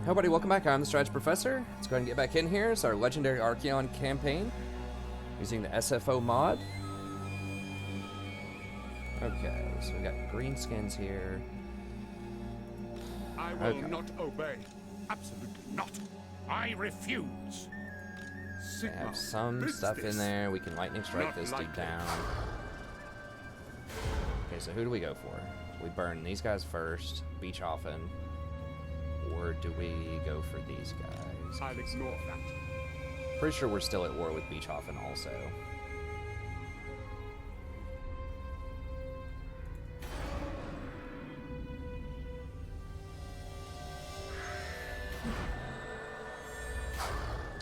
Hi everybody, welcome back. I'm the Strategy Professor. Let's go ahead and get back in here. It's our legendary Archaon campaign using the SFO mod. Okay, so we got green skins here. I will not obey. Absolutely not. I refuse. We have some stuff in there. We can lightning strike this dude down. Okay, so who do we go for? We burn these guys first, beach offen. Or do we go for these guys? I'll ignore that. Pretty sure we're still at war with Beechhofen also.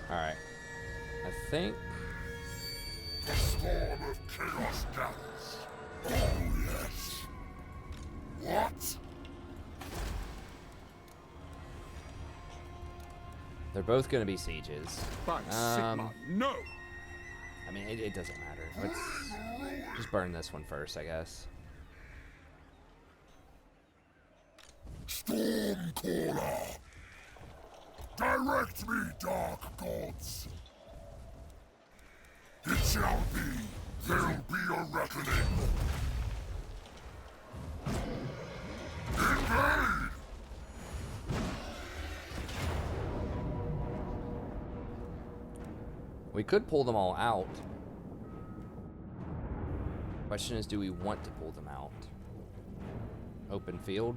Alright. I think... The storm of chaos gathers. Oh yes. What? They're both going to be sieges. By Sigma, no! I mean, it doesn't matter. Let's just burn this one first, I guess. Stormcaller! Direct me, dark gods! It shall be. There'll be a reckoning. Invade! We could pull them all out. Question is, do we want to pull them out? Open field?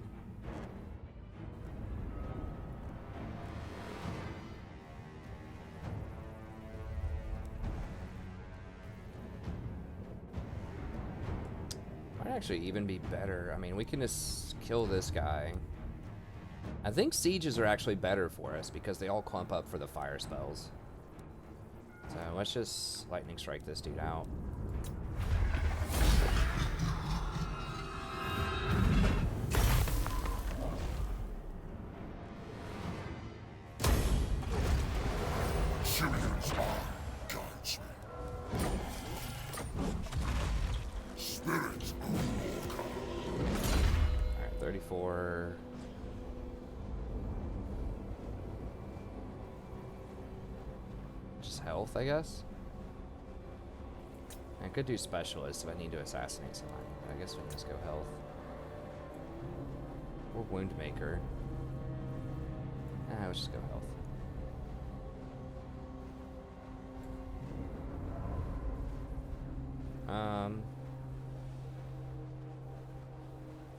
Might actually even be better. I mean, we can just kill this guy. I think sieges are actually better for us because they all clump up for the fire spells. So let's just lightning strike this dude out. Sirius guides me. Spirit Walker. Alright, 34. Just health, I guess. I could do specialist if I need to assassinate somebody, but I guess we can just go health. Or wound maker. Let's just go health.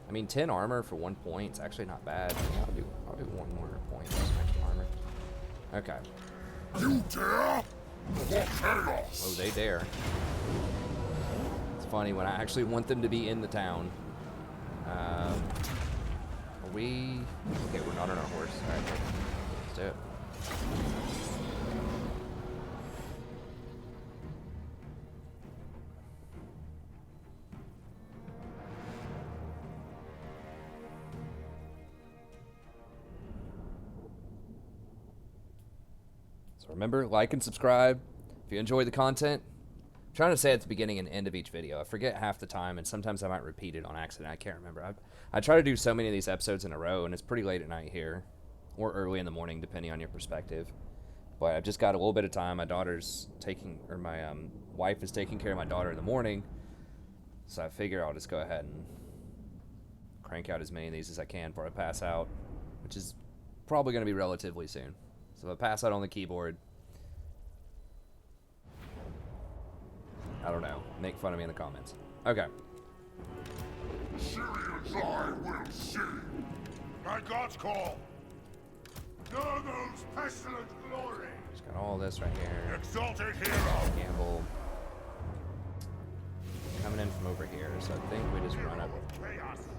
I mean, 10 armor for 1 point is actually not bad. I'll do 1 more point for some extra armor. Okay. You dare? For chaos! Oh, they dare. It's funny when I actually want them to be in the town. Are we... Okay, we're not on our horse. Alright, let's do it. So remember, like and subscribe if you enjoy the content. I'm trying to say at the beginning and end of each video. I forget half the time, and sometimes I might repeat it on accident. I can't remember. I try to do so many of these episodes in a row, and it's pretty late at night here, or early in the morning, depending on your perspective. But I've just got a little bit of time. My daughter's taking, or my wife is taking care of my daughter in the morning, so I figure I'll just go ahead and crank out as many of these as I can before I pass out, which is probably going to be relatively soon. So if I pass out on the keyboard, I don't know. Make fun of me in the comments. Okay. Syrian's eye will see. My God's call. Nurgle's pestilent glory. Just got all this right here. Exalted hero. Gamble. Coming in from over here, so I think we just run up. Chaos.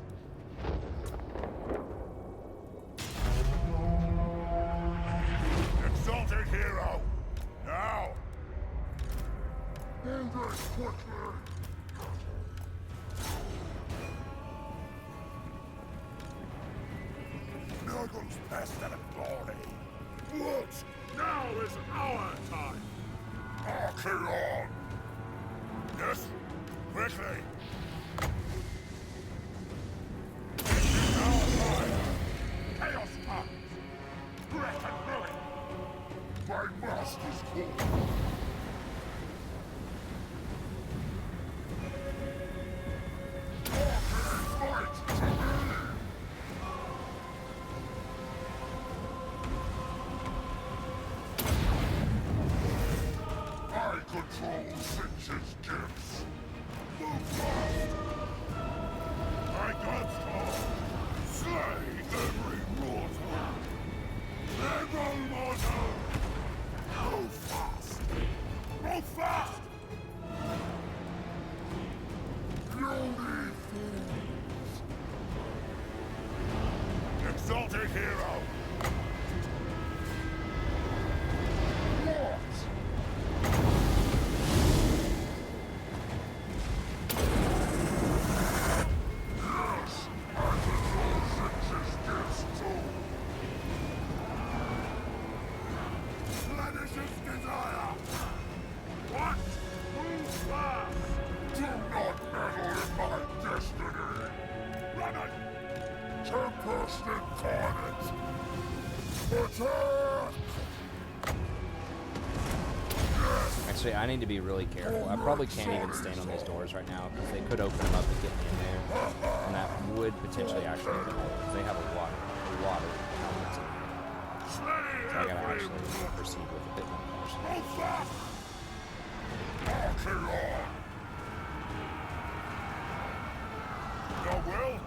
Exalted hero. Now. Move this quickly. Nurgle's pestilent glory. What? Now is our time. Archaon. Yes. Quickly. Our time. Chaos comes. I control Sinch's gifts. Move fast. My God's call. Slay every mortal. Every mortal. Move fast. Move fast. Glory fools. Exalted hero. What? Actually, I need to be really careful. I probably can't even stand on these doors right now because they could open them up and get me in there, and that would potentially actually open holes. They have a lot of helmets in here, so I gotta actually proceed with a bit more caution. Archaon! Your will?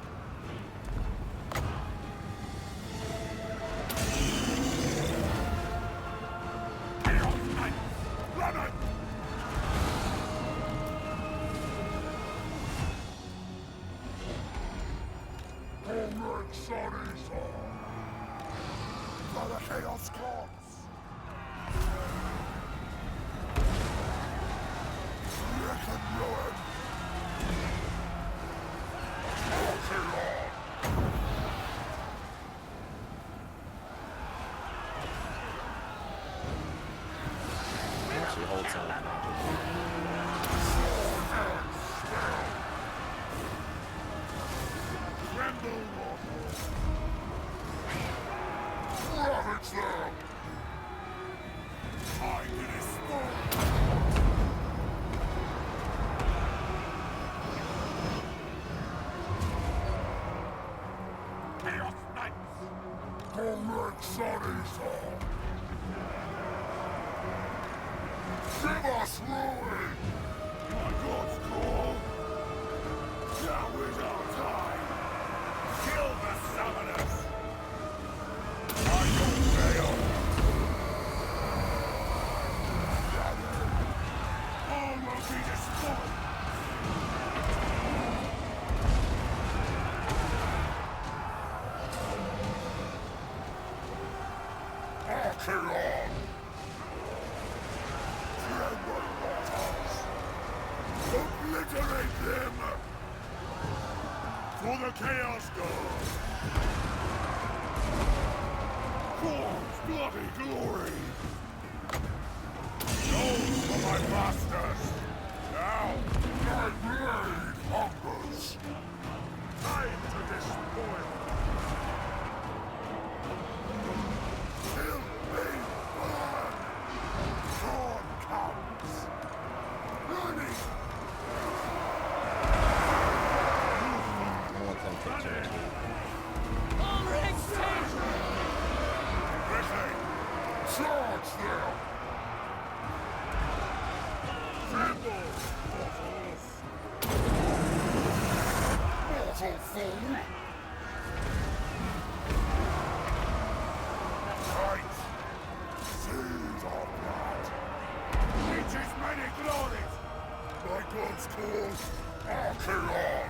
Kholek Sonny's for the Chaos Gods! Wreck and ruin! Archaon! It actually holds some of that magic. Tremble, mortals! Ravage them! Time to destroy! Chaos Knights! Kholek Sonny's give us ruin! My God's call! Now is our time! Kill the summoners! I don't fail! All will be destroyed! Archaon! Tremble, mortals! Obliterate them! For the Chaos God! Khorne's bloody glory! Souls for my masters! Now, my blade hungers! Time to despoil! Till me burn! Khorne comes! Running! I don't want them to take too much heat. Charge them! Tremble, mortals! Mortal fool! Fight! Seas of blood! Reaches many glories! My God's cause, Archaon!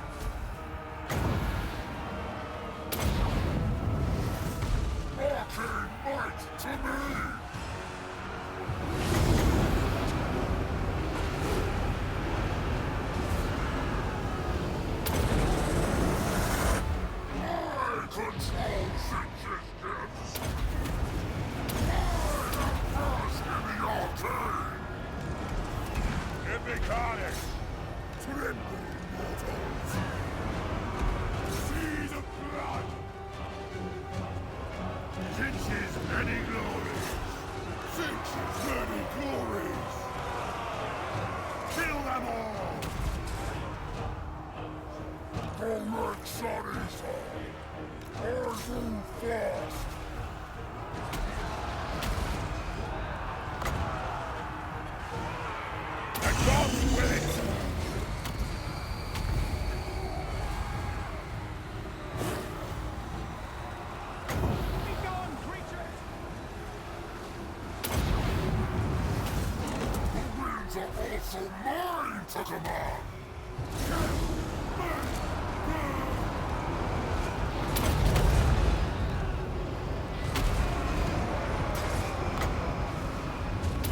Arcane might to me! I control Sinch's gifts! I am first in the arcane! Epiconic! Tremble, mortals! Seas of blood! Sinch's many glories! Six many glories! Kill them all! Kholek Sarisa! Argu fast! The gods will it! Also mine to command!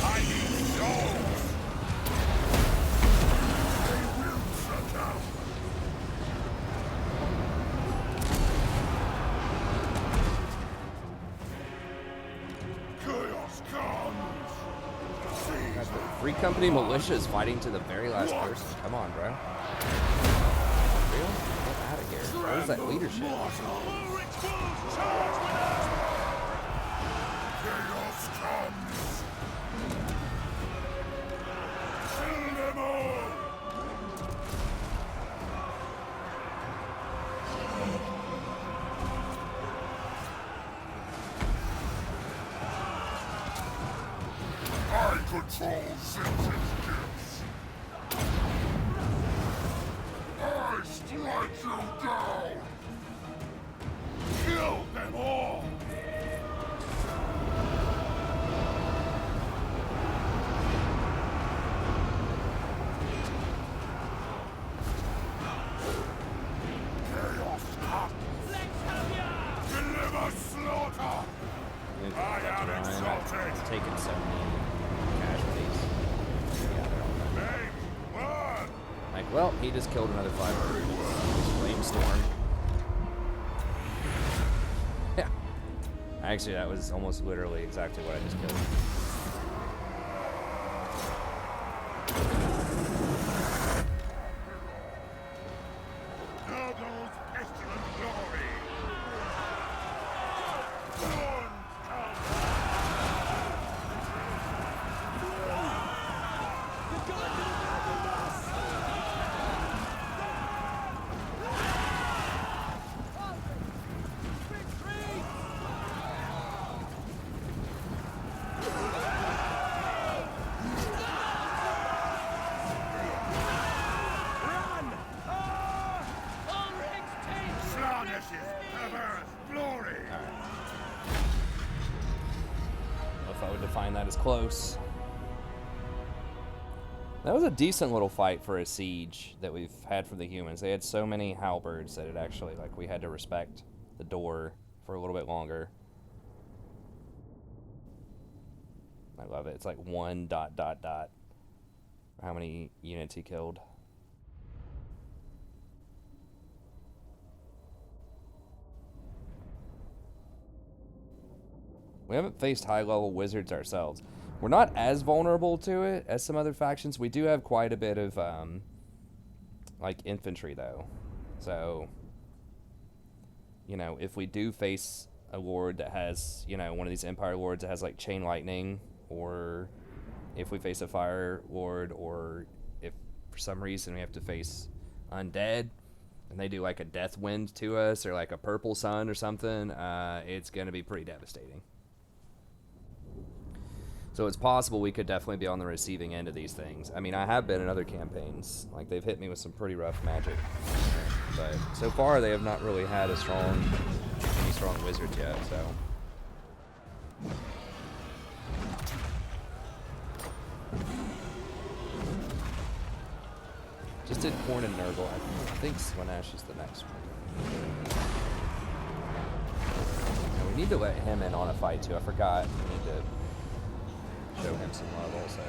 I need souls! They will succumb! Chaos comes! God, the Free Company militia is fighting to the very last person. Come on, bro. Real? Get out of here. Where's that leadership? Chaos comes! Kill them all! I control Zim's gifts! I strike you down! Kill them all! Chaos comes! Deliver slaughter! I am exalted! It's taken so many casualties. Yeah, they're all dead. Name word! Like, well, he just killed another 500. Flamestorm. Yeah. Actually, that was almost literally exactly what I just killed. Nurgle's pestilent glory! Dawn comes! Slaanesh perverse glory! If I would define that as close. That was a decent little fight for a siege that we've had for the humans. They had so many halberds that it actually, like, we had to respect the door for a little bit longer. I love it. It's like 1 ... How many units he killed. We haven't faced high-level wizards ourselves. We're not as vulnerable to it as some other factions. We do have quite a bit of, like, infantry, though. So, you know, if we do face a lord that has, you know, one of these Empire lords that has, like, chain lightning, or if we face a fire lord, or if for some reason we have to face undead, and they do, like, a death wind to us, or, like, a purple sun or something, it's going to be pretty devastating. So it's possible we could definitely be on the receiving end of these things. I mean, I have been in other campaigns. Like, they've hit me with some pretty rough magic. But so far, they have not really had any strong wizards yet, so. Just did Corn and Nurgle. I think Slaanesh is the next one. And we need to let him in on a fight, too. I forgot. We need to show him some love also,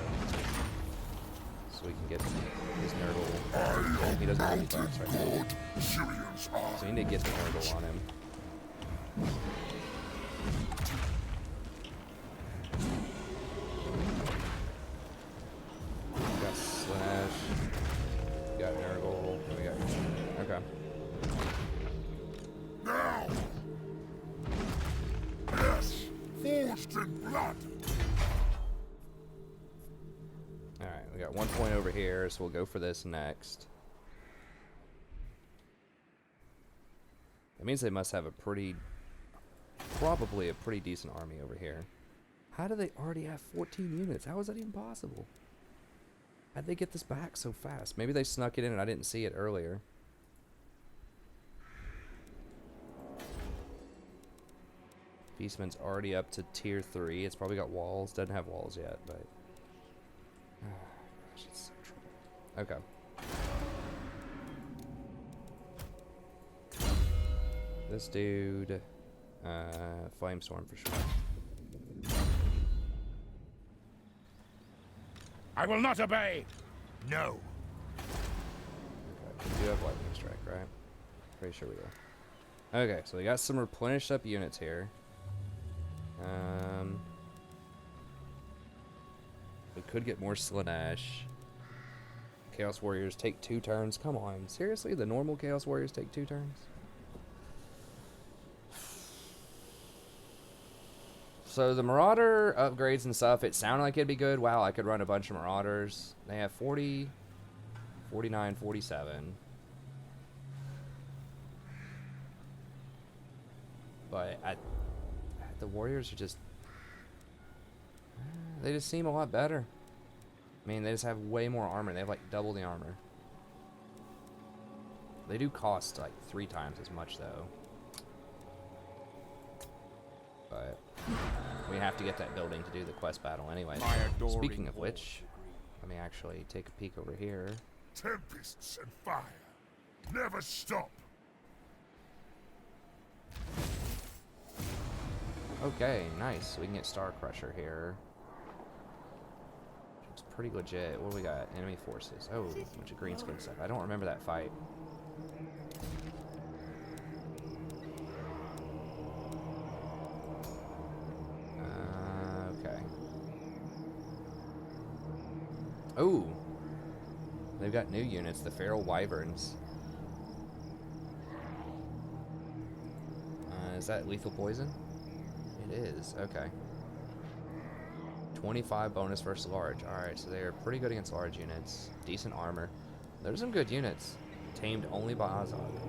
so we can get his Nurgle. He doesn't have any fires right now, so we need to get the Nurgle on him. We got Slaanesh, we got Nurgle, and we got okay. Now, yes, forged in blood. Alright, we got 1 point over here, so we'll go for this next. That means they must have a probably a pretty decent army over here. How do they already have 14 units? How is that even possible? How'd they get this back so fast? Maybe they snuck it in and I didn't see it earlier. Beastman's already up to tier 3. It's probably got walls. Doesn't have walls yet, but... Oh, gosh, it's so trouble. Okay. This dude... Flamestorm for sure. I will not obey. No. Okay, we do have lightning strike, right? Pretty sure we do. Okay, so we got some replenished up units here. We could get more Slanesh. Chaos Warriors take 2 turns. Come on, seriously? The normal Chaos Warriors take 2 turns? So the Marauder upgrades and stuff, it sounded like it'd be good. Wow, I could run a bunch of Marauders. They have 40, 49, 47. But the Warriors are just... They just seem a lot better. I mean, they just have way more armor. They have like double the armor. They do cost like 3 times as much though. But we have to get that building to do the quest battle anyway. Speaking of which, let me actually take a peek over here. Tempests and fire never stop. Okay, nice. We can get Star Crusher here. It's pretty legit. What do we got? Enemy forces. Oh, a bunch of green skin stuff. I don't remember that fight. Okay. Oh, they've got new units. The Feral Wyverns. Is that lethal poison? It is. Okay. 25 bonus versus large. Alright, so they are pretty good against large units. Decent armor. There's some good units. Tamed only by Azog.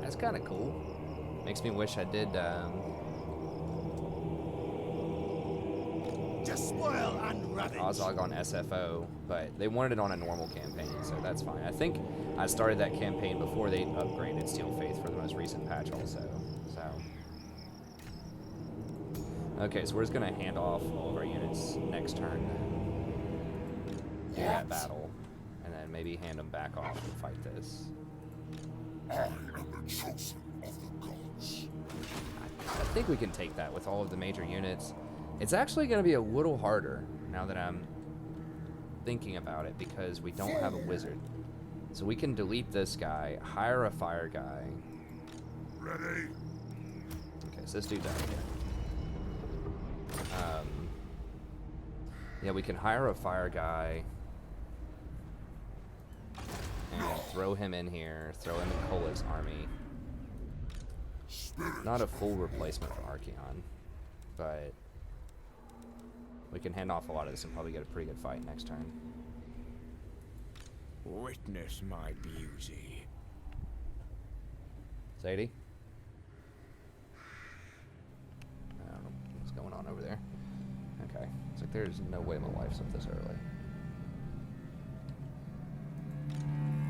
That's kind of cool. Makes me wish I did, Despoil and ravage. Azog on SFO, but they wanted it on a normal campaign, so that's fine. I think I started that campaign before they upgraded Steel Faith for the most recent patch also, so... Okay, so we're just going to hand off all of our units next turn. Do that battle, and then maybe hand them back off and fight this. I am the chosen of the gods. I think we can take that with all of the major units. It's actually going to be a little harder now that I'm thinking about it because we don't have a wizard. So we can delete this guy, hire a fire guy. Ready? Okay, so this dude died again. Yeah, we can hire a fire guy and throw him in here, throw him in Kholek's army. Not a full replacement for Archaon, but we can hand off a lot of this and probably get a pretty good fight next turn. Witness my beauty. Sadie? I don't know what's going on over there. Okay. It's like there's no way my wife's up this early.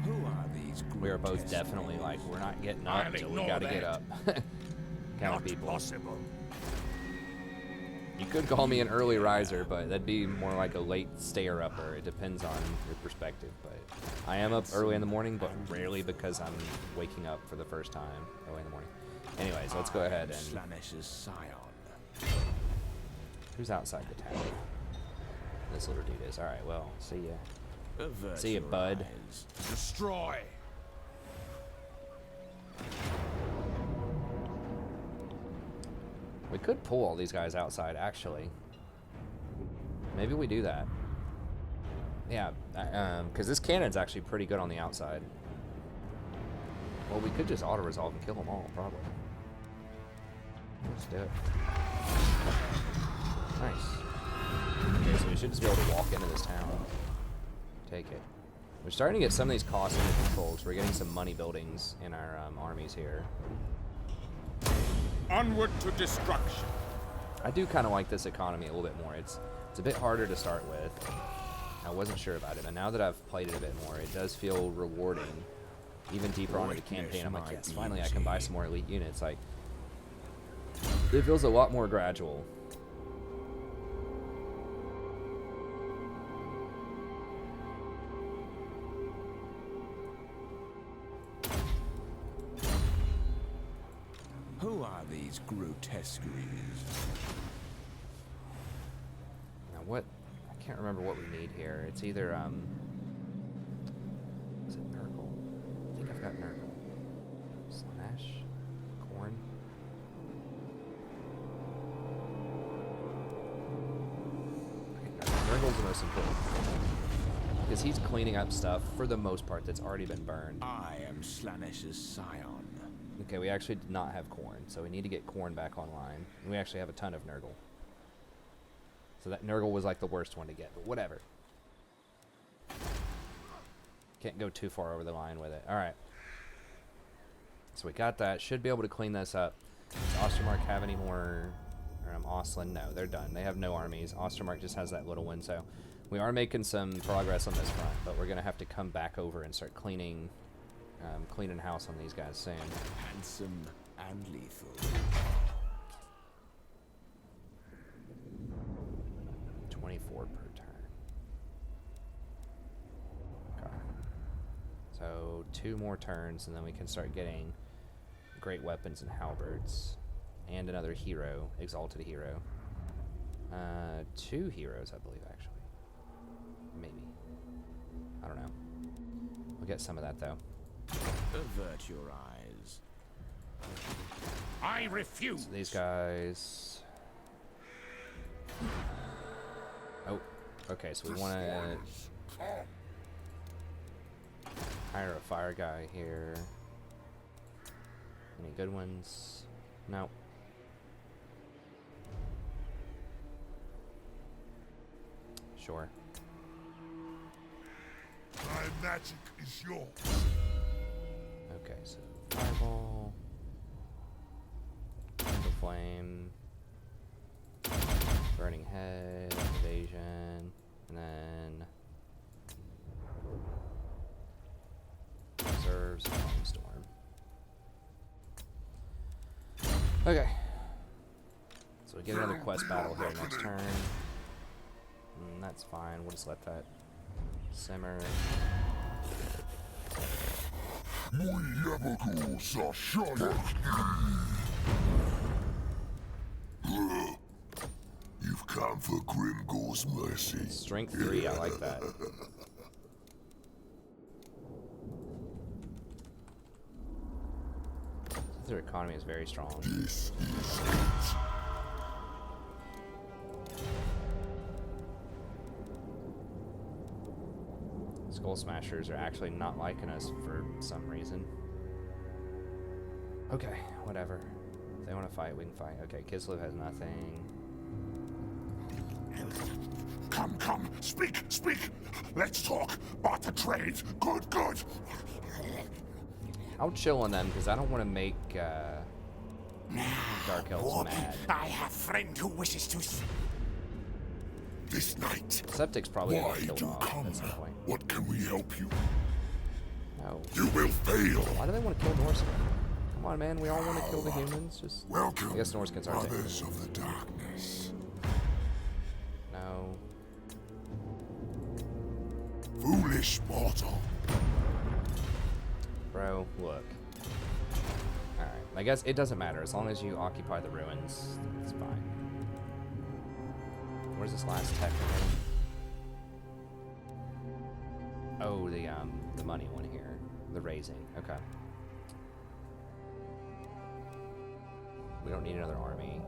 Who are these? We are both definitely like, we're not getting up until we gotta get up. Kind of people. Possible. You could call me an early riser, but that'd be more like a late stayer-upper. It depends on your perspective, but I am up early in the morning, but rarely because I'm waking up for the first time early in the morning. Anyways, let's go ahead and... Slanesh's scion. Who's outside the town? This little dude is. Alright, well, see ya. See ya, bud. Destroy. We could pull all these guys outside, actually. Maybe we do that. Yeah, because this cannon's actually pretty good on the outside. Well, we could just auto-resolve and kill them all, probably. Let's do it. Nice. Okay, so we should just be able to walk into this town. Take it. We're starting to get some of these costs under control, because we're getting some money buildings in our armies here. Onward to destruction. I do kind of like this economy a little bit more. It's a bit harder to start with. I wasn't sure about it, but now that I've played it a bit more, it does feel rewarding. Even deeper on in the campaign, I'm like, yes, finally I can buy some more elite units. Like, it feels a lot more gradual. Who are these grotesqueries? Now what? I can't remember what we need here. It's either is it Nurgle? I think I've got Nurgle. Slash corn. Okay, Nurgle's the most important. Because he's cleaning up stuff, for the most part, that's already been burned. I am Slanesh's scion. Okay, we actually did not have corn, so we need to get corn back online. And we actually have a ton of Nurgle. So that Nurgle was like the worst one to get, but whatever. Can't go too far over the line with it. Alright. So we got that. Should be able to clean this up. Does Ostermark have any more? Ostland? No, they're done. They have no armies. Ostermark just has that little one, so we are making some progress on this front, but we're going to have to come back over and start cleaning house on these guys soon. Handsome and lethal. 24 per turn. Okay. So 2 more turns, and then we can start getting great weapons and halberds, and another hero, exalted hero. 2 heroes, I believe, actually. Maybe. I don't know. We'll get some of that though. Avert your eyes. I refuse. So these guys. Oh, okay. So we want to hire a fire guy here. Any good ones? No. Sure. My magic is yours. Okay, so fireball, the flame, burning head, evasion, and then reserves, and storm. Okay, so we get another quest battle here next turn. That's fine. We'll just let that simmer. You've come for Grimgor's mercy. Strength 3, I like that. Their economy is very strong. This is it. Skull Smashers are actually not liking us for some reason. Okay, whatever. If they want to fight, we can fight. Okay, Kislev has nothing. Come, speak. Let's talk. Barter trade. Good. I'll chill on them because I don't want to make Dark Elves mad. I have friend who wishes to. This night. Septic's probably Why going to do kill off come? at some point. What can we help you? No. You will fail. Why do they want to kill Norsemen? Come on, man. We all want to kill the humans. Just Welcome, I guess Norskins aren't there. brothers of the darkness. No. Foolish mortal. Bro, look. Alright. I guess it doesn't matter. As long as you occupy the ruins, it's fine. Where's this last tech again? Oh, the money one here. The raising. Okay. We don't need another army.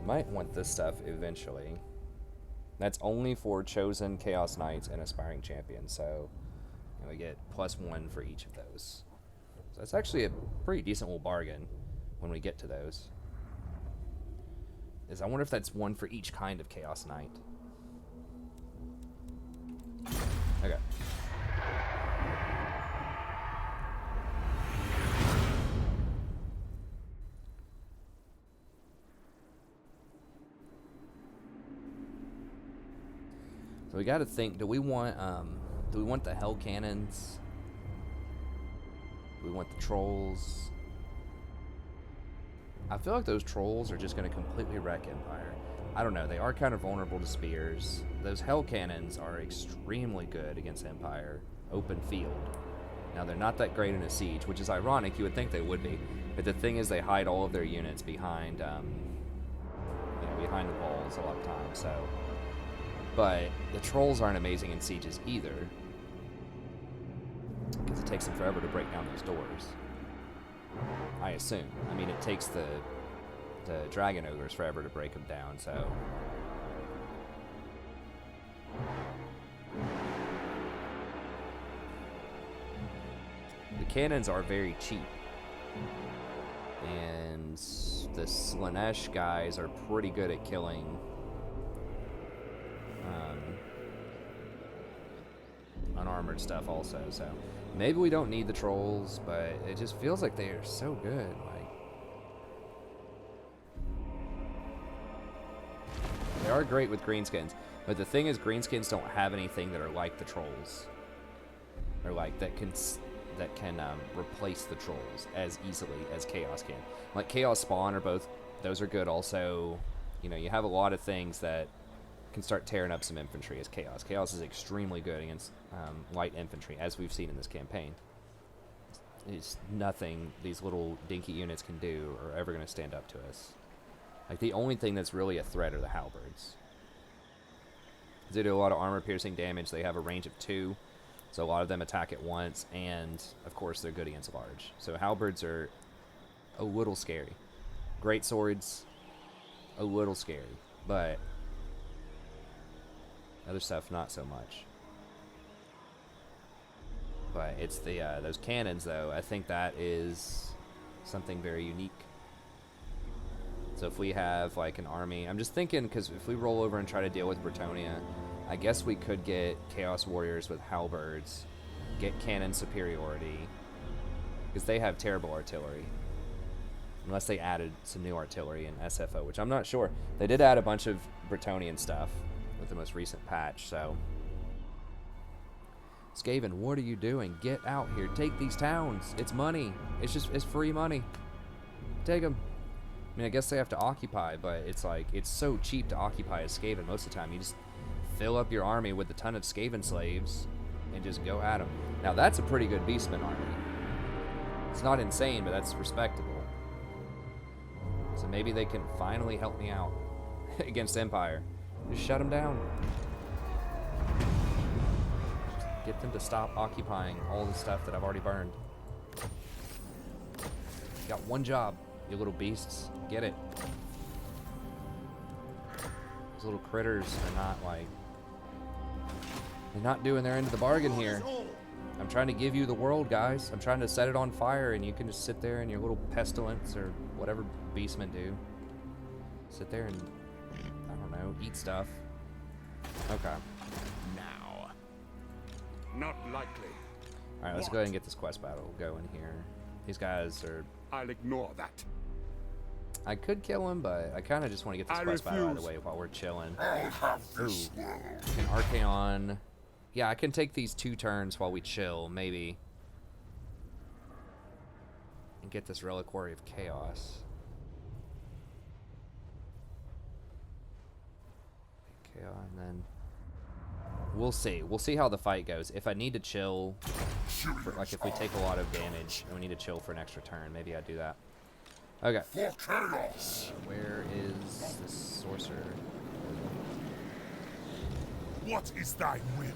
Might want this stuff eventually. That's only for chosen Chaos Knights and aspiring champions, so we get +1 for each of those. So that's actually a pretty decent little bargain when we get to those. is I wonder if that's one for each kind of Chaos Knight. Okay. So we got to think, do we want the hell cannons? Do we want the trolls? I feel like those trolls are just going to completely wreck Empire. I don't know, they are kind of vulnerable to spears. Those hell cannons are extremely good against Empire, open field. Now they're not that great in a siege, which is ironic, you would think they would be. But the thing is they hide all of their units behind, behind the walls a lot of times, so. But the trolls aren't amazing in sieges either, because it takes them forever to break down those doors. I assume. I mean, it takes the dragon ogres forever to break them down, so. The cannons are very cheap. And the Slanesh guys are pretty good at killing unarmored stuff also, so maybe we don't need the trolls, but it just feels like they are so good. Like, they are great with greenskins, but the thing is, greenskins don't have anything that are like the trolls, or like that can replace the trolls as easily as Chaos can. Like Chaos Spawn, those are good. Also, you have a lot of things that can start tearing up some infantry as Chaos. Chaos is extremely good against light infantry, as we've seen in this campaign. It's nothing these little dinky units can do are ever going to stand up to us. Like, the only thing that's really a threat are the halberds. They do a lot of armor-piercing damage. They have a range of 2, so a lot of them attack at once, and, of course, they're good against large. So halberds are a little scary. Great swords, a little scary, but other stuff, not so much. But it's those cannons, though. I think that is something very unique. So if we have, like, an army... I'm just thinking, because if we roll over and try to deal with Bretonnia, I guess we could get Chaos Warriors with halberds, get cannon superiority, because they have terrible artillery. Unless they added some new artillery in SFO, which I'm not sure. They did add a bunch of Bretonian stuff with the most recent patch, so. Skaven, what are you doing? Get out here. Take these towns. It's money. It's free money. Take them. I mean, I guess they have to occupy, but it's like, it's so cheap to occupy as Skaven most of the time. You just fill up your army with a ton of Skaven slaves and just go at them. Now, that's a pretty good Beastman army. It's not insane, but that's respectable. So maybe they can finally help me out against Empire. Just shut them down. Get them to stop occupying all the stuff that I've already burned. You got one job, you little beasts. Get it. Those little critters are not like... They're not doing their end of the bargain here. I'm trying to give you the world, guys. I'm trying to set it on fire, and you can just sit there in your little pestilence or whatever beastmen do. Sit there and, I don't know, eat stuff. Okay. Now. Not likely. Alright, let's go ahead and get this quest battle going here. These guys are... I'll ignore that. I could kill him, but I kind of just want to get this quest battle out of the way while we're chilling. I'll have this world. An Archaon. Yeah, I can take these 2 turns while we chill, maybe. And get this Reliquary of Chaos. Okay, and then... We'll see. We'll see how the fight goes. If I need to chill, like if we take a lot of damage and we need to chill for an extra turn, maybe I'd do that. Okay. For chaos. Where is the sorcerer? What is thy will?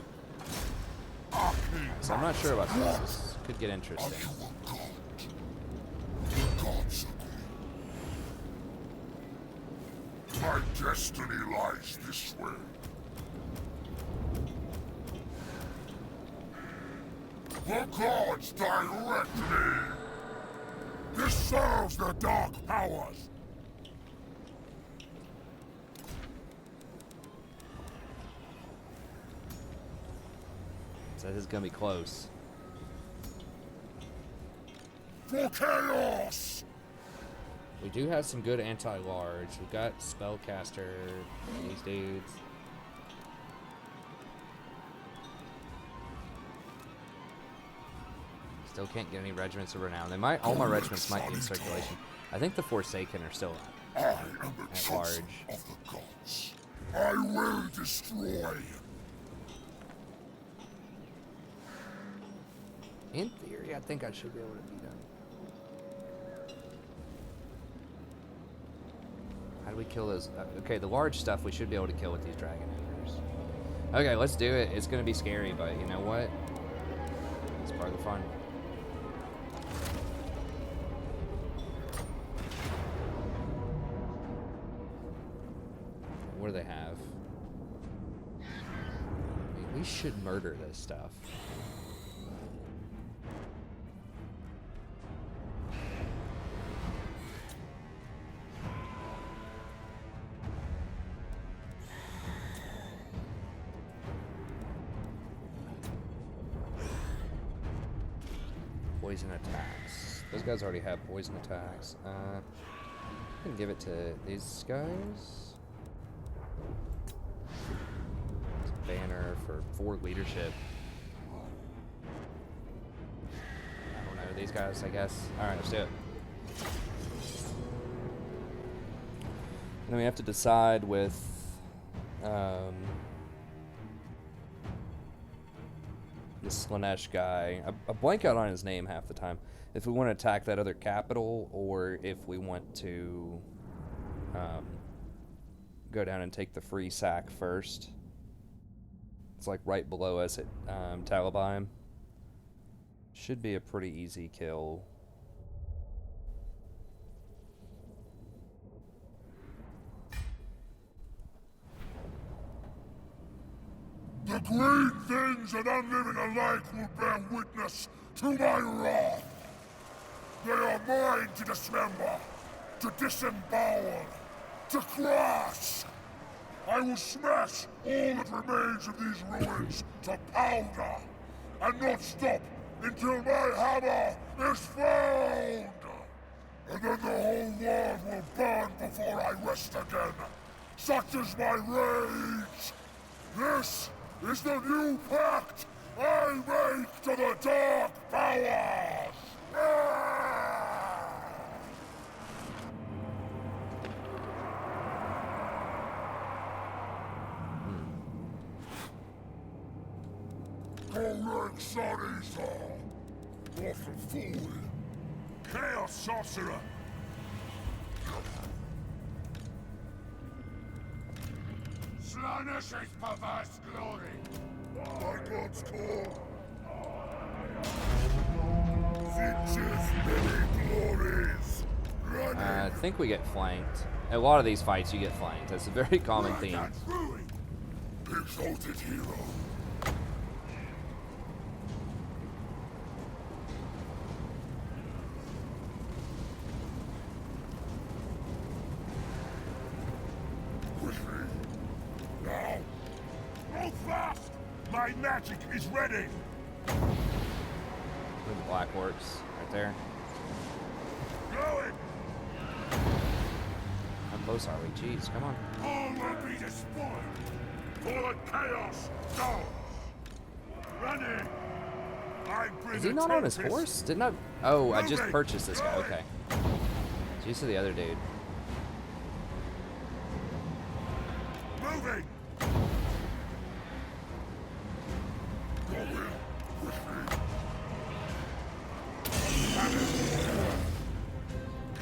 Archaon. So I'm not sure about this. This could get interesting. Are you a god? The gods agree. My destiny lies this way. The gods direct me! This serves the dark powers! So this is gonna be close. For chaos! We do have some good anti-large. We've got spellcaster. These dudes. Still can't get any regiments of renown. They might. All my regiments might be in circulation. I think the Forsaken are still I am the at chosen large. of the gods. I will destroy. In theory, I think I should be able to beat them. How do we kill those? Okay, the large stuff we should be able to kill with these dragon embers. Okay, let's do it. It's gonna be scary, but you know what? It's part of the fun. What do they have? I mean, we should murder this stuff. Poison attacks. Those guys already have poison attacks. I can give it to these guys. It's a banner for 4 leadership. I don't know, these guys, I guess. Alright, let's do it. And then we have to decide with this Slanesh guy. I blank out on his name half the time. If we want to attack that other capital, or if we want to go down and take the free sack first. It's like right below us at Talabheim. Should be a pretty easy kill. The green things and unliving alike will bear witness to my wrath. They are mine to dismember, to disembowel, to crush. I will smash all that remains of these ruins to powder, and not stop until my hammer is found. And then the whole world will burn before I rest again. Such is my rage. This is the new pact I make to the dark powers! Kholek Sarisa! What a fool! Chaos Sorcerer! Slanesh is perverse glory! My God's call! Finches many glories! Running! I think we get flanked. A lot of these fights you get flanked. That's a very common theme. Exalted hero! My magic is ready! Look at the black orcs right there. Going! How close are we? Jeez, come on. All will be destroyed! For the chaos dogs! Running! I bring Is he not on his horse? Didn't I? Oh, I just purchased this guy. Okay. Jeez to the other dude. Moving!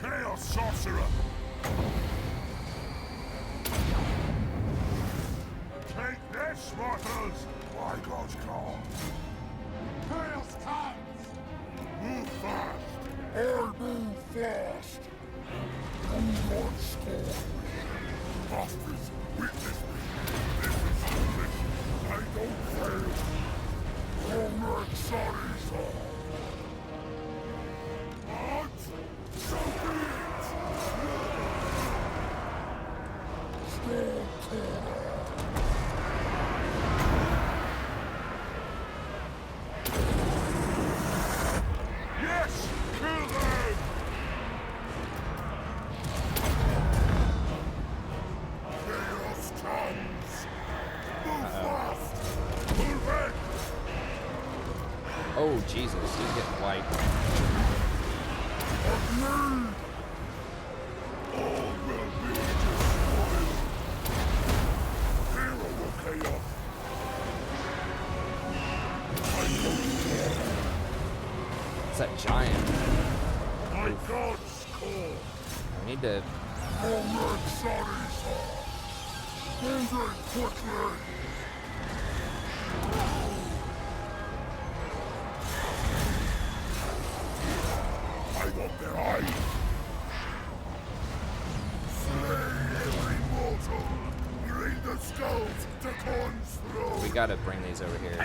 Chaos Sorcerer! Take this, mortals! My God's call! Chaos comes! Move fast! I move fast! Do not scorn me! Masters, witness me! This is the mission! I don't fail! Kholek Sarisa! What? So be it! Storm Corner! Jesus, he's getting wiped. All will be destroyed. Hero will chaos. It's that giant. My God's call. We need to. Kholek Sarisa. Moving quickly. I want their eyes. Slay every mortal. Bring the skulls to Khorne's throne. We gotta bring these over here.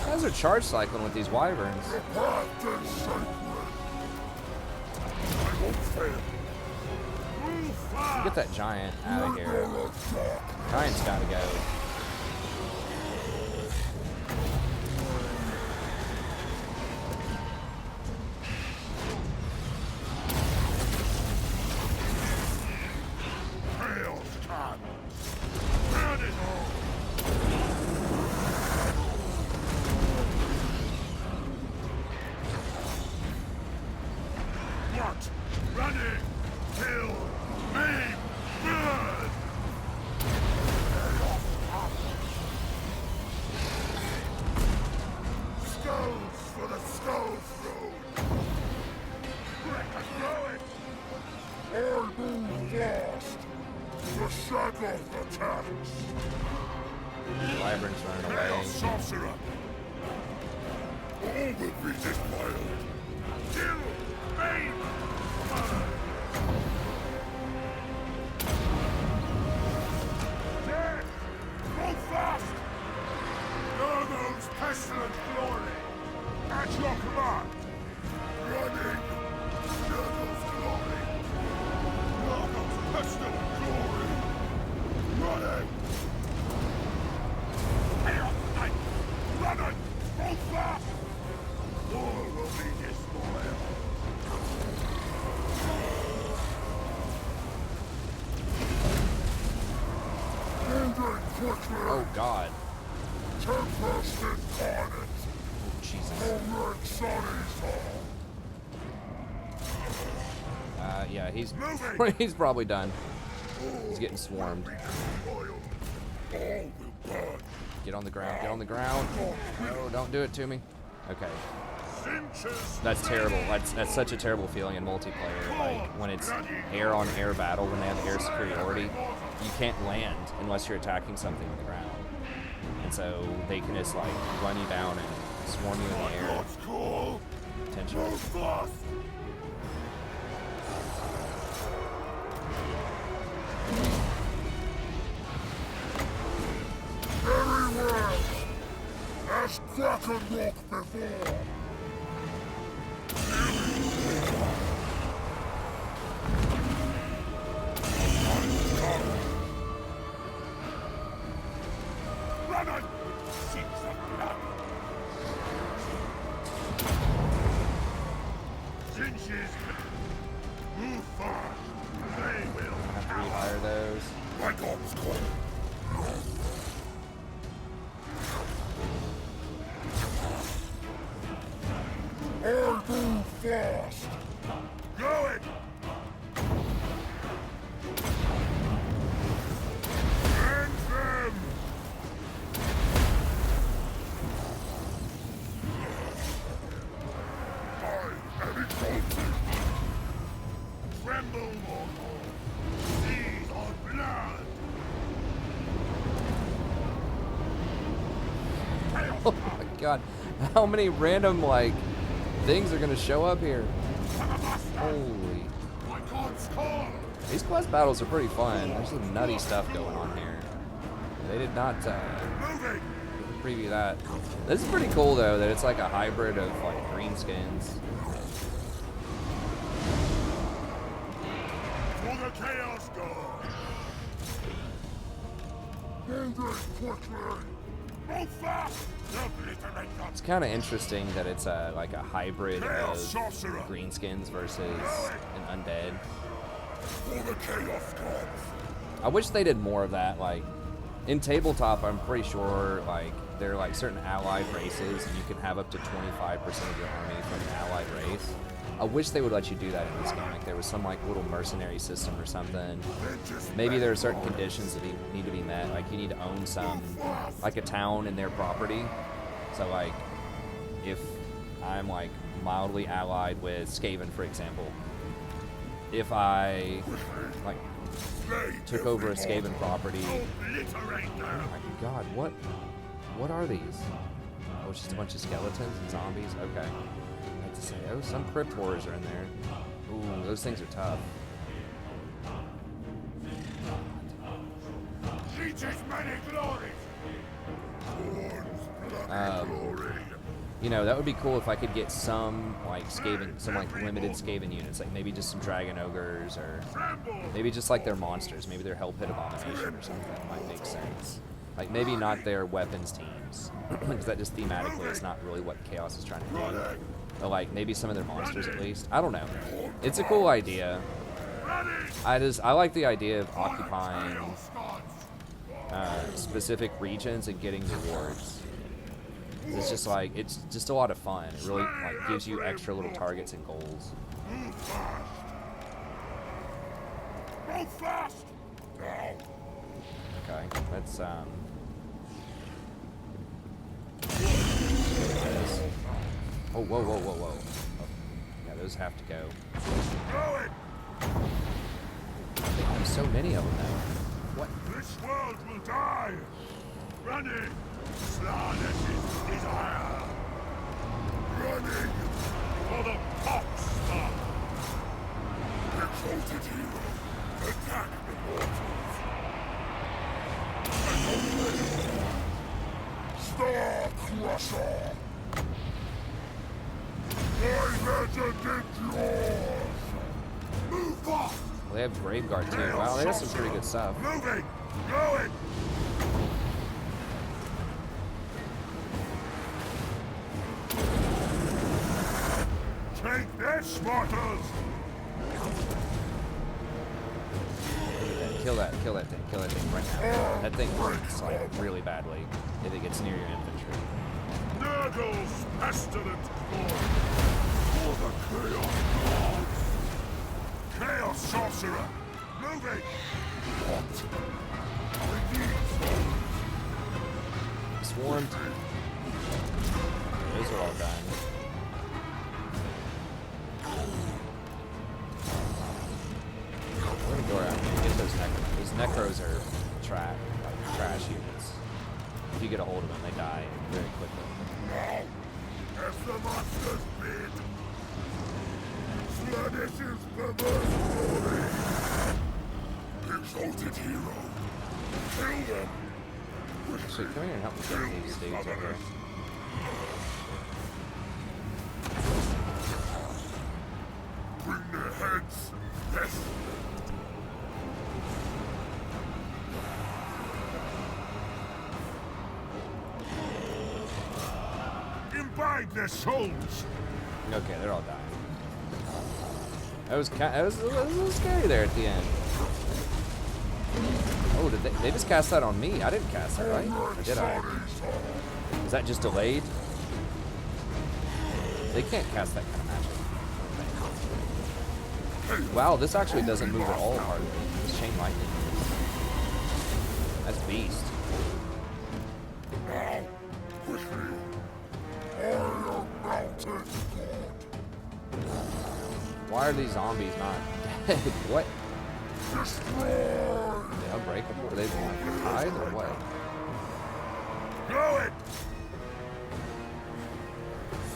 Guys are charge cycling with these wyverns. The path is sacred. I won't fail. Move fast. Get that giant out of here. Giant's gotta go. Chaos can. Burn it all. What? Running! Kill! Maim! Burn! Skulls for the skull throne! Let us know it! I move fast! The shadow attacks! Wyvern's running Chaos away. sorcerer! All will be defiled! Kill! Maim! Burn! Dead! Move fast! Nurgle's pestilent glory! At your command! Running! Nurgle's glory! Nurgle's pestilent glory! Running! Running! Move fast! All will be destroyed! Moving quickly! Oh God. Tempest incarnate! Jesus. Kholek Sarisa! Yeah, he's Moving. he's probably done. He's getting swarmed. All will burn! Get on the ground. Get on the ground. No, don't do it to me. Okay. Cinches! That's terrible. That's such a terrible feeling in multiplayer. Like when it's air on air battle, when they have air superiority, you can't land unless you're attacking something on the ground. And so they can just like run you down and swarm you in the air. God's call! Potentially. Move fast! Very well! As Kraken walk before! Running! Seeks of blood! Cinches! Move fast! They will Have to rehire those. My God's call! I move fast! Going! End them! I am exalted! Tremble, mortal! Seas of blood! Oh my God. How many random like things are gonna show up here? Holy. My God's call! These quest battles are pretty fun. There's some nutty stuff going on here. They did not Moving! preview that. This is pretty cool though, that it's like a hybrid of like greenskins. For the Chaos God! Moving quickly! Move fast! Obliterate them! It's kind of interesting that it's like a hybrid Chaos of sorcerer! greenskins versus an undead. For the Chaos Gods! I wish they did more of that. Like, In tabletop, I'm pretty sure like there are like certain allied races, and you can have up to 25% of your army from an allied race. I wish they would let you do that in this game. Like there was some like little mercenary system or something. Maybe there are certain conditions that need to be met. Like you need to own some, like a town in their property. So like, if I'm like mildly allied with Skaven, for example, if I like took over a Skaven property, oh my god, what are these? Oh, it's just a bunch of skeletons and zombies. Okay. To say, oh, some crypt horrors are in there. Ooh, those things are tough. You know, that would be cool if I could get some like Skaven, some like limited Skaven units, like maybe just some Dragon Ogres, or maybe just like their monsters, maybe their Hell Pit Abomination or something. That might make sense. Like maybe not their weapons teams, because that just thematically is not really what Chaos is trying to do. But like maybe some of their monsters at least. I don't know. It's a cool idea. I like the idea of occupying specific regions and getting rewards. It's just like, it's just a lot of fun. It really like gives you extra little targets and goals. Okay, let's oh, whoa. Oh, yeah, those have to go. There's so many of them now. What? This world will die! Running! Slanet is desire! Running! For the Poxstar! Exalted hero! Attack the mortals! Star Crusher! My legend is yours! Move off! Well, they have Graveguard too. Wow, they have some pretty good stuff. Moving! Going! Take this, mortals! Kill that thing right now. That thing hurts like really badly if it gets near your infantry. Nurgle's pestilent core! For the Chaos Gods! Chaos Sorcerer! Moving! What? I need Swarmed. Those are all dying. We're gonna go around and get those Necros. Those Necros are trash units. If you get a hold of them, they die very quickly. Now, as the monsters bid, Slanish's perverse glory! Exalted hero! Kill them! Actually, come here and help me get these dudes over here. Bring their heads! Yes! Imbibe their souls! Okay, they're all dying. That was a little scary there at the end. Oh, did they just cast that on me? I didn't cast that, right? Or did I? Is that just delayed? They can't cast that kind of magic. Wow, this actually doesn't move at all hardly. This chain lightning. That's beast. Now, quickly! Iron Mountain Why are these zombies not dead? What? Destroy! Are they unbreakable? Are they like tied or what? Go it!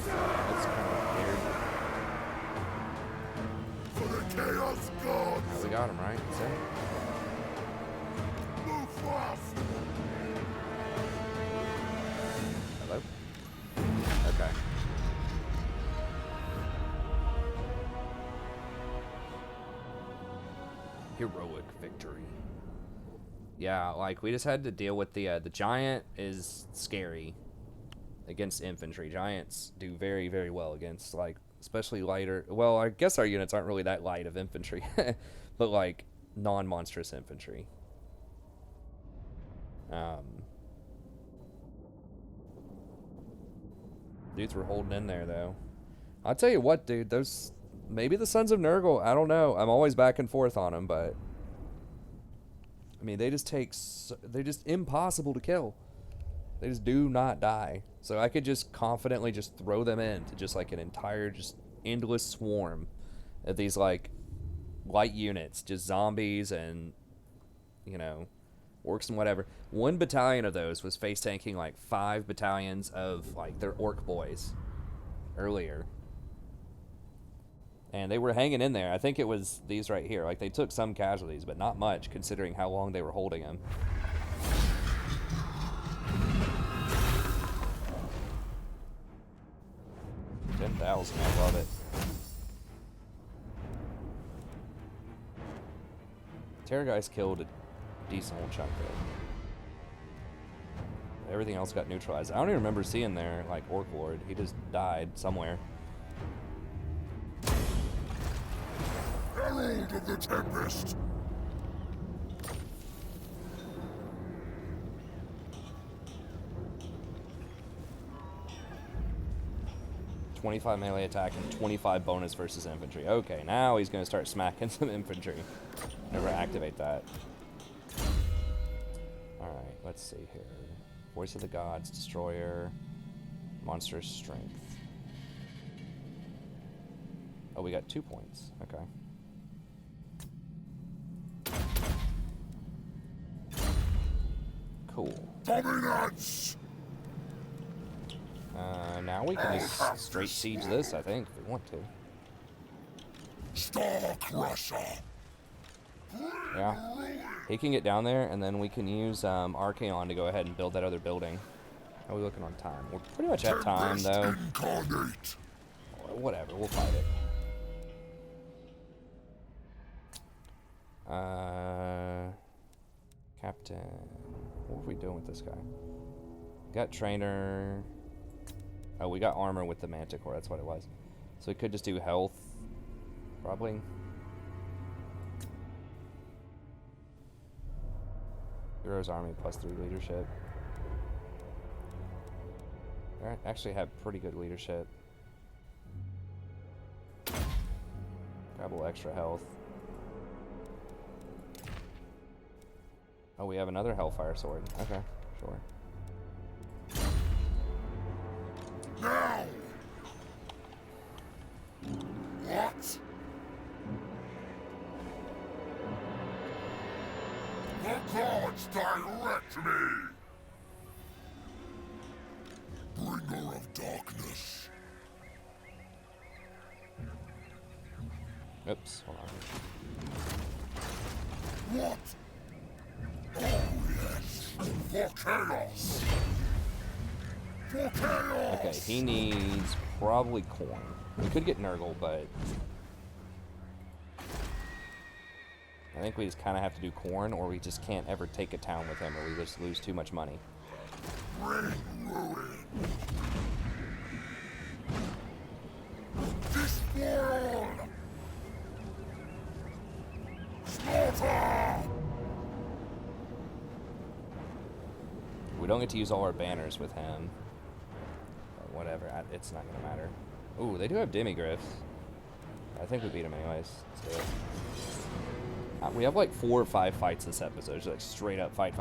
That's kind of weird. For the Chaos Gods! Oh, we got him, right? Is that it? Move fast! Hello? Okay. Heroic victory. Yeah, like we just had to deal with the giant is scary against infantry. Giants do very, very well against like especially lighter. Well, I guess our units aren't really that light of infantry, but like non-monstrous infantry. Dudes were holding in there, though. I'll tell you what, dude. Those maybe the Sons of Nurgle. I don't know. I'm always back and forth on them, but I mean, they're just impossible to kill. They just do not die. So I could just confidently just throw them into just like an entire, just endless swarm of these like light units, just zombies and, you know, orcs and whatever. One battalion of those was face tanking like 5 battalions of like their orc boys earlier. And they were hanging in there. I think it was these right here. Like, they took some casualties, but not much considering how long they were holding them. 10,000, I love it. Terrorgeist killed a decent old chunk though. Everything else got neutralized. I don't even remember seeing their, like, Orc Lord. He just died somewhere. Herald of the Tempest! 25 melee attack and 25 bonus versus infantry. Okay, now he's going to start smacking some infantry. Never activate that. Alright, let's see here. Voice of the Gods, Destroyer, Monster Strength. Oh, we got 2 points. Okay. Cool. Dominance! Now we can just straight siege this, I think, if we want to. Star Crusher! Yeah. He can get down there, and then we can use Archaon to go ahead and build that other building. How are we looking on time? We're pretty much at time, though. Incarnate. Whatever, we'll fight it. Captain. What are we doing with this guy? Got trainer. Oh, we got armor with the Manticore, that's what it was. So we could just do health, probably. Heroes Army +3 leadership. They actually have pretty good leadership. Grab a little extra health. Oh, we have another Hellfire Sword. Okay, sure. Now! What? The gods direct me! Bringer of darkness. Oops, hold on. What? Oh yes, for chaos! For chaos! Okay, he needs probably corn. We could get Nurgle, but I think we just kind of have to do corn, or we just can't ever take a town with him, or we just lose too much money. Bring ruin! This world! Slaughter! We don't get to use all our banners with him. But whatever, it's not gonna matter. Ooh, they do have demigryphs. I think we beat them anyways. Let's do it. We have like 4 or 5 fights this episode. Just like straight up fight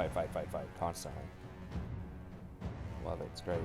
constantly. Love it. It's great.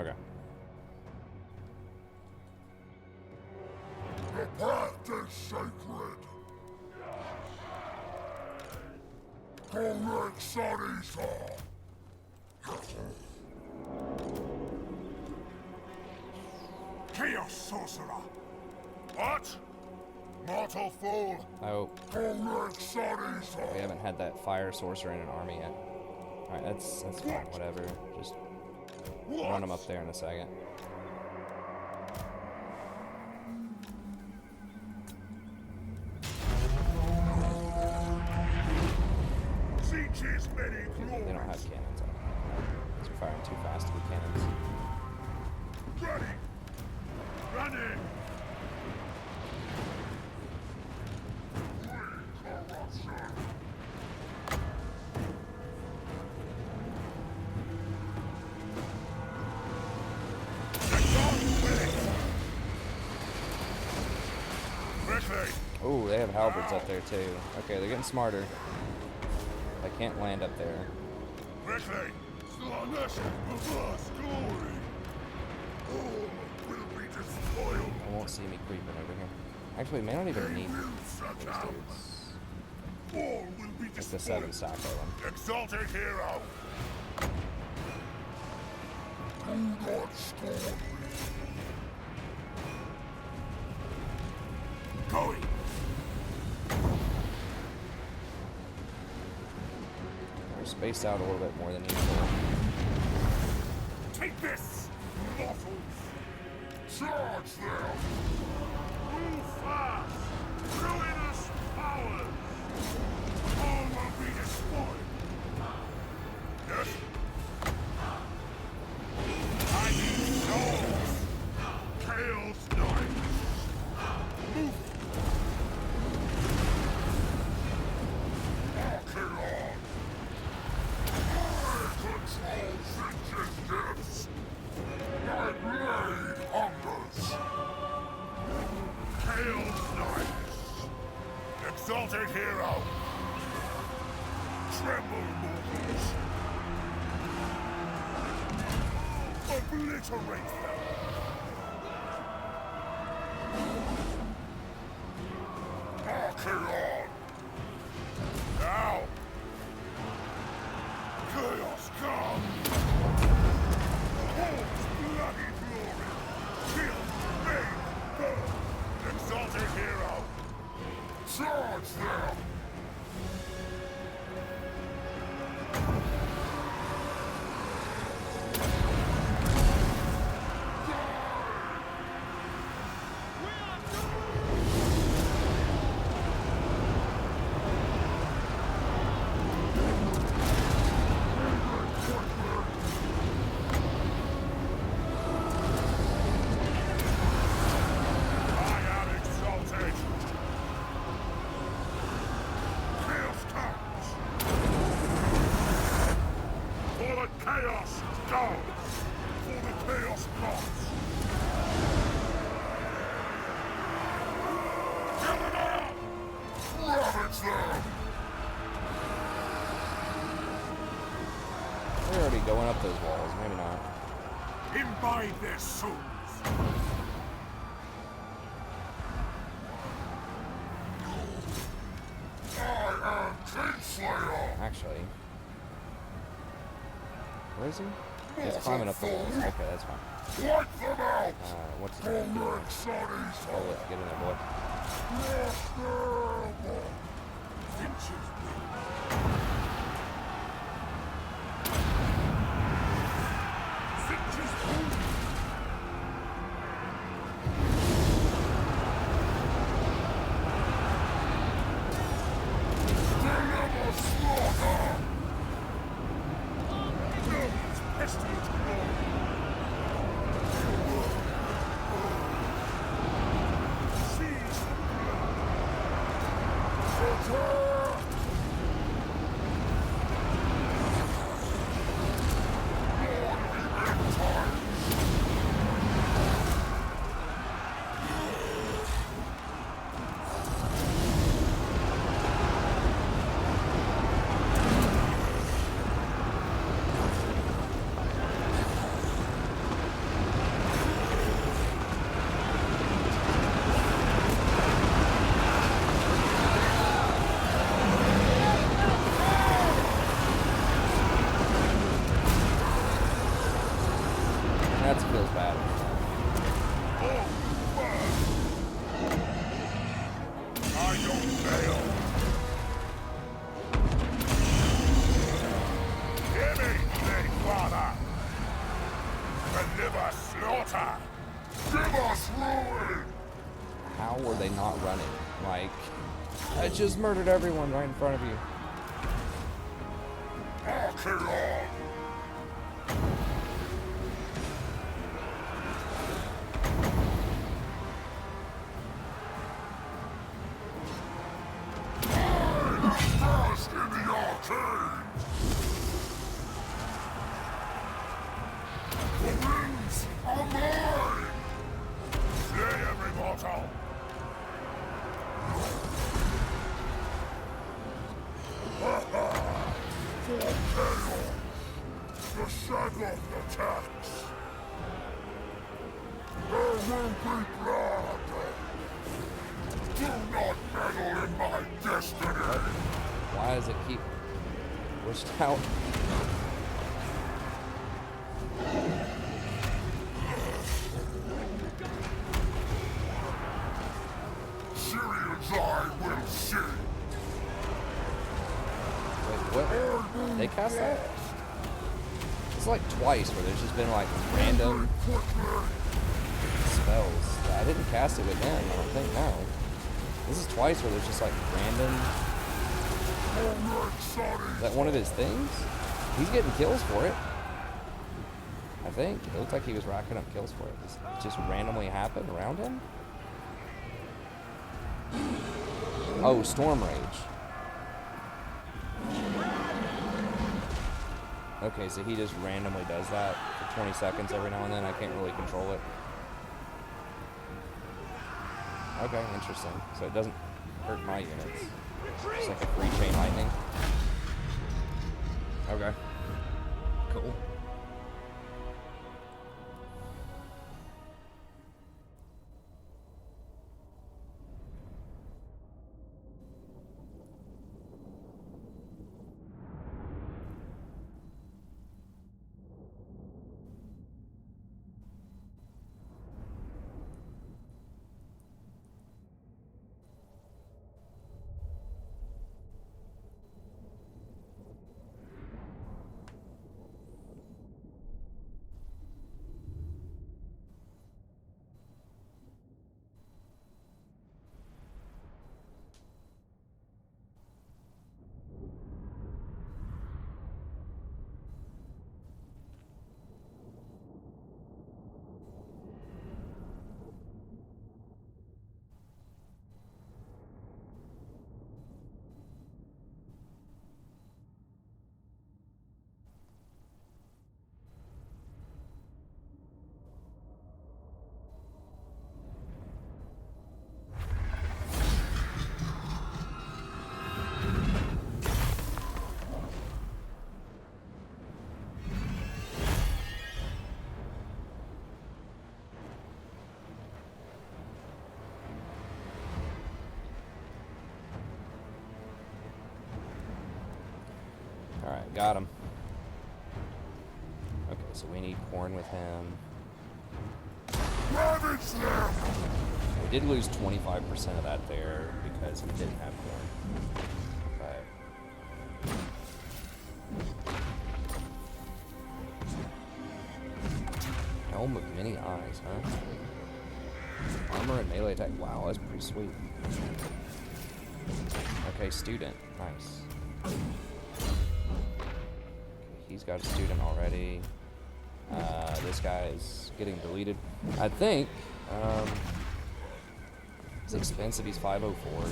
Okay. The path is sacred. Kholek Sarisa. Chaos sorcerer. What? Mortal fool. Oh, Kholek Sarisa. we haven't had that fire sorcerer in an army yet. Alright, that's fine, whatever. Just run them up there in a second. Siege's many They don't have glories. cannons. They're firing too fast to be cannons. Ready. Running. Oh, they have halberds up there too. Okay, they're getting smarter. I can't land up there. Quickly! Slaughter of us glory! All will be despoiled! They won't see me creeping over here. Actually, we may not even need these All dudes. will be It's the 7 despoiled! stock of them. Exalted hero! Do not scorn me! Going! They're spaced out a little bit more than usual. Take this, mortals! Charge them! Move fast! Ruinous powers! All will be destroyed! Yes? I need souls! Chaos knights! Move! Archaon! I control Finch's gifts! My blade hungers! Chaos Knights! Exalted hero! Tremble, mortals! Obliterate them! Archaon! Now! Chaos come! Hall's bloody glory! Kill, make, burn! Exalted hero! Charge them! I am exalted! Chaos comes! For the chaos goes! For the chaos gods! Ravage them! They're already going up those walls, maybe not. Imbibe their souls! I am Kinslayer! Actually. Where is he? He's climbing up the walls. Okay, that's fine. Wipe them out! What's he doing? Kholek Sarisa! Oh, let's get in there, boy. Crush them! Finches Deliver slaughter! Nobody's pestilent glory! Seize the blood! Attack! Glory in time! how were they not running? Like, I just murdered everyone right in front of you. Archaon! First in the arcade! The wings are mine! Slay every mortal! For chaos! The Shadowth attacks! There will be blood! Do not meddle in my destiny! Why does it keep pushed out? Syrians I will see! Wait, what? They cast that? It's like twice where there's just been like random spells. I didn't cast it with them, I don't think, no. This is twice where there's just like random... Is that one of his things? He's getting kills for it. I think. It looked like he was racking up kills for it. Does it just randomly happen around him? Oh, Storm Rage. Okay, so he just randomly does that for 20 seconds every now and then. I can't really control it. Okay, interesting. So it doesn't hurt my units. It's like a free chain lightning. Okay. Cool. Alright, got him. Okay, so we need corn with him. Ravage them! We did lose 25% of that there because we didn't have corn. But Helm of Many Eyes, huh? Armor and melee attack. Wow, that's pretty sweet. Okay, student. Nice. He's got a student already. This guy is getting deleted. I think. It's expensive. He's 504.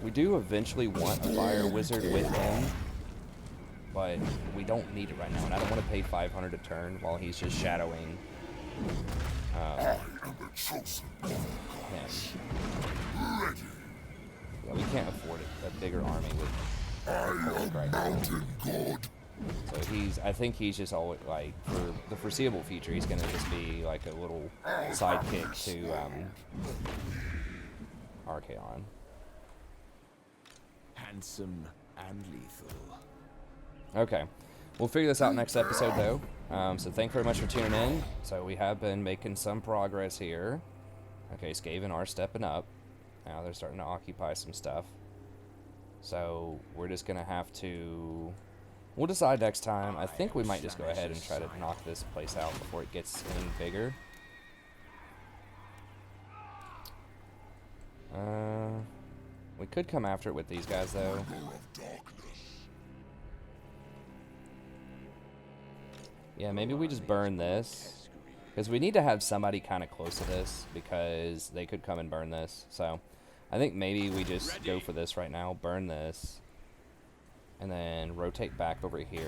We do eventually want a fire wizard with him, but we don't need it right now, and I don't want to pay 500 a turn while he's just shadowing I am the chosen of him. Ready. Yeah, we can't afford a bigger army with Kholek right now. God. So I think he's just always, like, for the foreseeable future, he's gonna just be like a little sidekick to Archaon. Handsome and lethal. Okay, we'll figure this out next episode though. So thank you very much for tuning in. So we have been making some progress here. Okay, Skaven are stepping up. Now they're starting to occupy some stuff. So we're just gonna have to We'll decide next time. I think we might just go ahead and try to knock this place out before it gets any bigger. We could come after it with these guys, though. Yeah, maybe we just burn this. Because we need to have somebody kind of close to this, because they could come and burn this. So, I think maybe we just go for this right now, burn this, and then rotate back over here.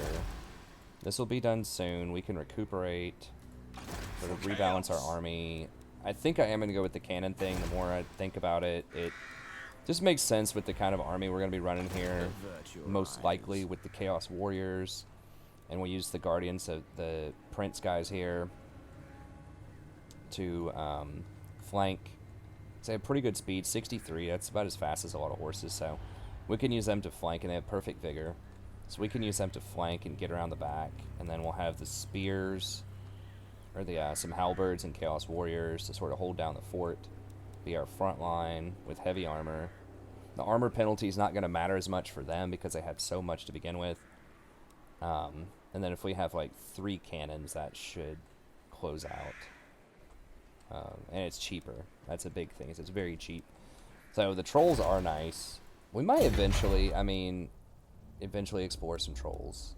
This will be done soon. We can recuperate, sort of rebalance our army. I think I am going to go with the cannon thing. The more I think about it, it just makes sense with the kind of army we're going to be running here. Most likely with the Chaos Warriors. And we'll use the Guardians of the Prince guys here to flank. They have pretty good speed, 63. That's about as fast as a lot of horses. So we can use them to flank, and they have perfect vigor. So we can use them to flank and get around the back. And then we'll have the spears, or the some halberds and Chaos Warriors to sort of hold down the fort. Be our front line with heavy armor. The armor penalty is not going to matter as much for them because they have so much to begin with. And then if we have like 3 cannons, that should close out. And it's cheaper. That's a big thing. Is it's very cheap. So the trolls are nice. We might eventually, eventually explore some trolls.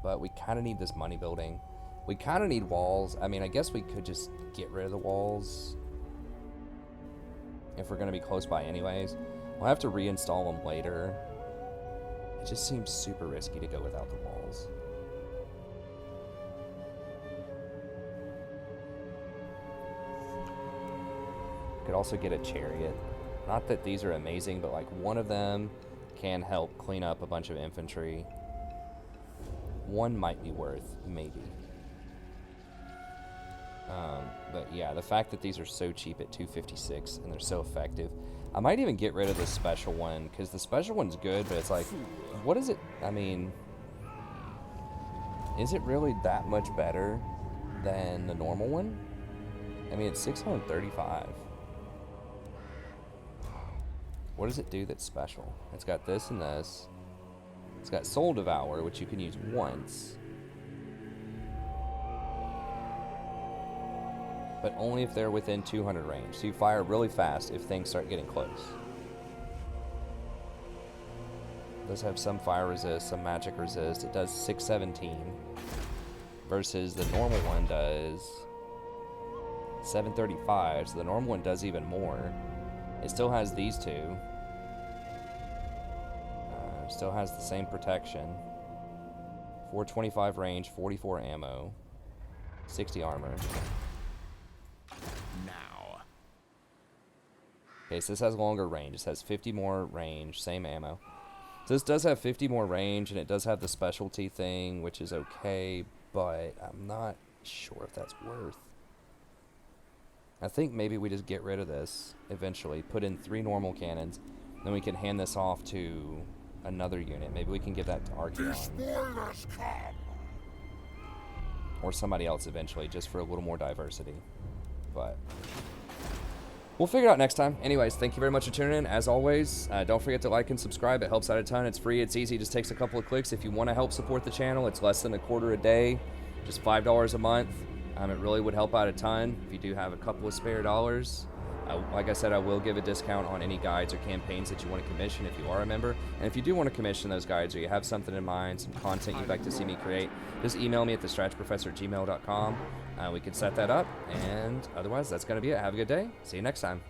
But we kind of need this money building. We kind of need walls. I guess we could just get rid of the walls if we're going to be close by anyways. We'll have to reinstall them later. It just seems super risky to go without the walls. Could also get a chariot. Not that these are amazing, but like one of them can help clean up a bunch of infantry. One might be worth, maybe. But yeah, the fact that these are so cheap at 256 and they're so effective. I might even get rid of the special one, because the special one's good, but it's like, what is it? Is it really that much better than the normal one? It's 635. What does it do that's special? It's got this and this. It's got Soul Devour, which you can use once. But only if they're within 200 range. So you fire really fast if things start getting close. It does have some fire resist, some magic resist. It does 617 versus the normal one does 735. So the normal one does even more. It still has these two. Still has the same protection. 425 range, 44 ammo, 60 armor. Now. Okay, so this has longer range. This has 50 more range, same ammo. So this does have 50 more range, and it does have the specialty thing, which is okay, but I'm not sure if that's worth. I think maybe we just get rid of this eventually, put in 3 normal cannons, then we can hand this off to another unit. Maybe we can give that to Archaon. Or somebody else eventually, just for a little more diversity. But we'll figure it out next time. Anyways, thank you very much for tuning in. As always, don't forget to like and subscribe. It helps out a ton. It's free. It's easy. It just takes a couple of clicks. If you want to help support the channel, it's less than $0.25 a day. Just $5 a month. It really would help out a ton if you do have a couple of spare dollars. Like I said, I will give a discount on any guides or campaigns that you want to commission if you are a member. And if you do want to commission those guides, or you have something in mind, some content you'd like to see me create, just email me at thestratchprofessor@gmail.com. We can set that up. And otherwise, that's going to be it. Have a good day. See you next time.